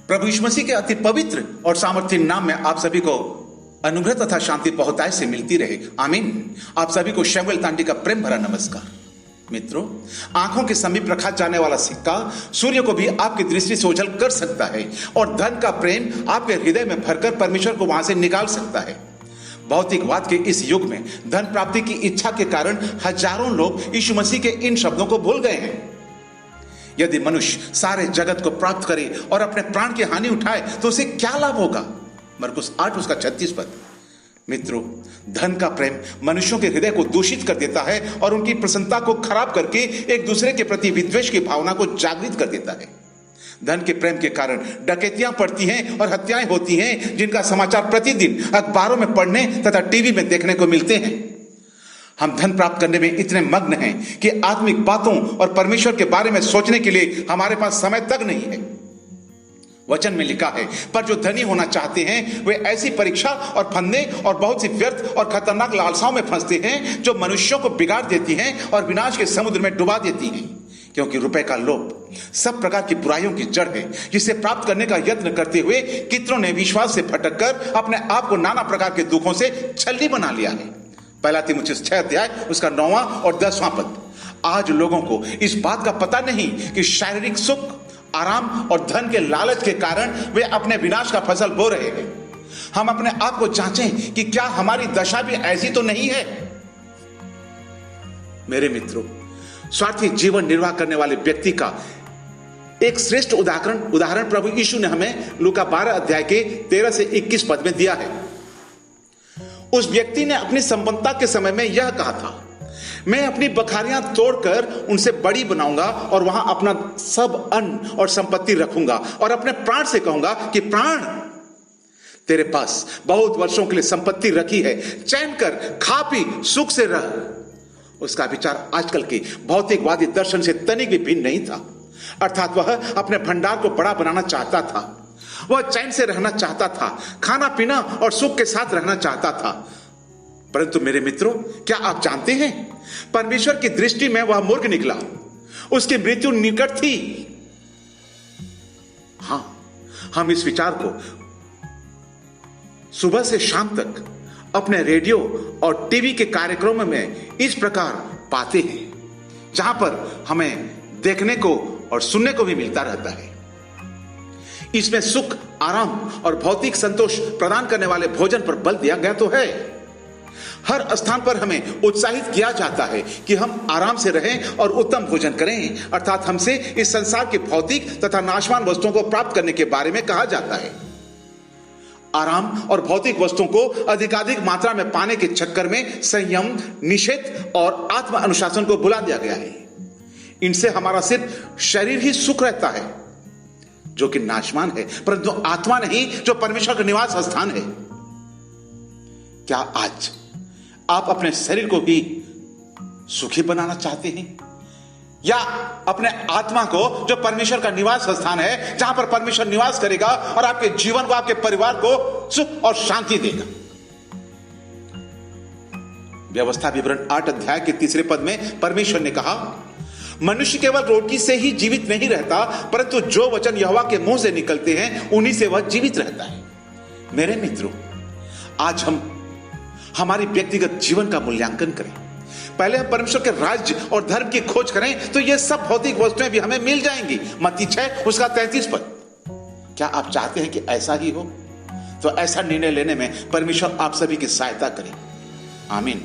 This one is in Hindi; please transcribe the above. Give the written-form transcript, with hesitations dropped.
प्रभु यीशु मसीह के अति पवित्र और सामर्थ्य नाम में आप सभी को अनुग्रह तथा शांति बहुतायत से मिलती रहे, आमीन। आप सभी को शैमुएल तांडी का प्रेम भरा नमस्कार। मित्रों, आंखों के समीप रखा जाने वाला सिक्का सूर्य को भी आपकी दृष्टि से ओझल कर सकता है और धन का प्रेम आपके हृदय में भरकर परमेश्वर को वहां से निकाल सकता है। भौतिकवाद के इस युग में धन प्राप्ति की इच्छा के कारण हजारों लोग यीशु मसीह के इन शब्दों को भूल गए हैं। यदि मनुष्य सारे जगत को प्राप्त करे और अपने प्राण की हानि उठाए तो उसे क्या लाभ होगा? मरकुस 8 उसका 36 पद। मित्रों, धन का प्रेम मनुष्यों के हृदय को दूषित कर देता है और उनकी प्रसन्नता को खराब करके एक दूसरे के प्रति विद्वेष की भावना को जागृत कर देता है। धन के प्रेम के कारण डकैतियां पड़ती हैं और हत्याएं होती हैं, जिनका समाचार प्रतिदिन अखबारों में पढ़ने तथा टीवी में देखने को मिलते हैं। हम धन प्राप्त करने में इतने मग्न हैं कि आत्मिक बातों और परमेश्वर के बारे में सोचने के लिए हमारे पास समय तक नहीं है। वचन में लिखा है, पर जो धनी होना चाहते हैं वे ऐसी परीक्षा और फंदे और बहुत सी व्यर्थ और खतरनाक लालसाओं में फंसते हैं जो मनुष्यों को बिगाड़ देती हैं और विनाश के समुद्र में डुबा देती हैं। क्योंकि रुपए का लोभ सब प्रकार की बुराइयों की जड़ है, जिसे प्राप्त करने का यत्न करते हुए कितनों ने विश्वास से भटककर अपने आप को नाना प्रकार के दुखों से छल्ली बना लिया है। पहला तीमुथियुस 6 अध्याय उसका 9वां और 10वां पद। आज लोगों को इस बात का पता नहीं कि शारीरिक सुख, आराम और धन के लालच के कारण वे अपने विनाश का फसल बो रहे हैं। हम अपने आप को जांचें कि क्या हमारी दशा भी ऐसी तो नहीं है। मेरे मित्रों, स्वार्थी जीवन निर्वाह करने वाले व्यक्ति का एक श्रेष्ठ उदाहरण प्रभु यीशु ने हमें लूका 12 अध्याय के 13 से 21 पद में दिया है। उस व्यक्ति ने अपनी संपन्नता के समय में यह कहा था, मैं अपनी बखारियां तोड़कर उनसे बड़ी बनाऊंगा और वहां अपना सब अन्न और संपत्ति रखूंगा और अपने प्राण से कहूंगा कि प्राण, तेरे पास बहुत वर्षों के लिए संपत्ति रखी है, चैन कर खा पी सुख से रह। उसका विचार आजकल के भौतिकवादी दर्शन से तनिक भी भिन्न नहीं था। अर्थात वह अपने भंडार को बड़ा बनाना चाहता था, वह चैन से रहना चाहता था, खाना पीना और सुख के साथ रहना चाहता था। परंतु मेरे मित्रों, क्या आप जानते हैं, परमेश्वर की दृष्टि में वह मूर्ख निकला। उसकी मृत्यु निकट थी। हां, हम इस विचार को सुबह से शाम तक अपने रेडियो और टीवी के कार्यक्रमों में इस प्रकार पाते हैं, जहां पर हमें देखने को और सुनने को भी मिलता रहता है। इसमें सुख, आराम और भौतिक संतोष प्रदान करने वाले भोजन पर बल दिया गया तो है। हर स्थान पर हमें उत्साहित किया जाता है कि हम आराम से रहें और उत्तम भोजन करें, अर्थात हमसे इस संसार के भौतिक तथा नाशवान वस्तुओं को प्राप्त करने के बारे में कहा जाता है। आराम और भौतिक वस्तुओं को अधिकाधिक मात्रा में पाने के चक्कर में संयम, निषेध और आत्म अनुशासन को भुला दिया गया है। इनसे हमारा सिर्फ शरीर ही सुख रहता है, जो कि नाशवान है, परंतु आत्मा नहीं, जो परमेश्वर का निवास स्थान है। क्या आज आप अपने शरीर को भी सुखी बनाना चाहते हैं, या अपने आत्मा को, जो परमेश्वर का निवास स्थान है, जहां पर परमेश्वर निवास करेगा और आपके जीवन को, आपके परिवार को सुख और शांति देगा? व्यवस्था विवरण 8 अध्याय के 3 पद में परमेश्वर ने कहा, मनुष्य केवल रोटी से ही जीवित नहीं रहता, परंतु जो वचन यहोवा के मुंह से निकलते हैं उन्हीं से वह जीवित रहता है। मेरे मित्रों, आज हम हमारी व्यक्तिगत जीवन का मूल्यांकन करें। पहले हम परमेश्वर के राज्य और धर्म की खोज करें तो ये सब भौतिक वस्तुएं भी हमें मिल जाएंगी। मत्ती 6 उसका 33 पद। क्या आप चाहते हैं कि ऐसा ही हो? तो ऐसा निर्णय लेने में परमेश्वर आप सभी की सहायता करें। आमीन।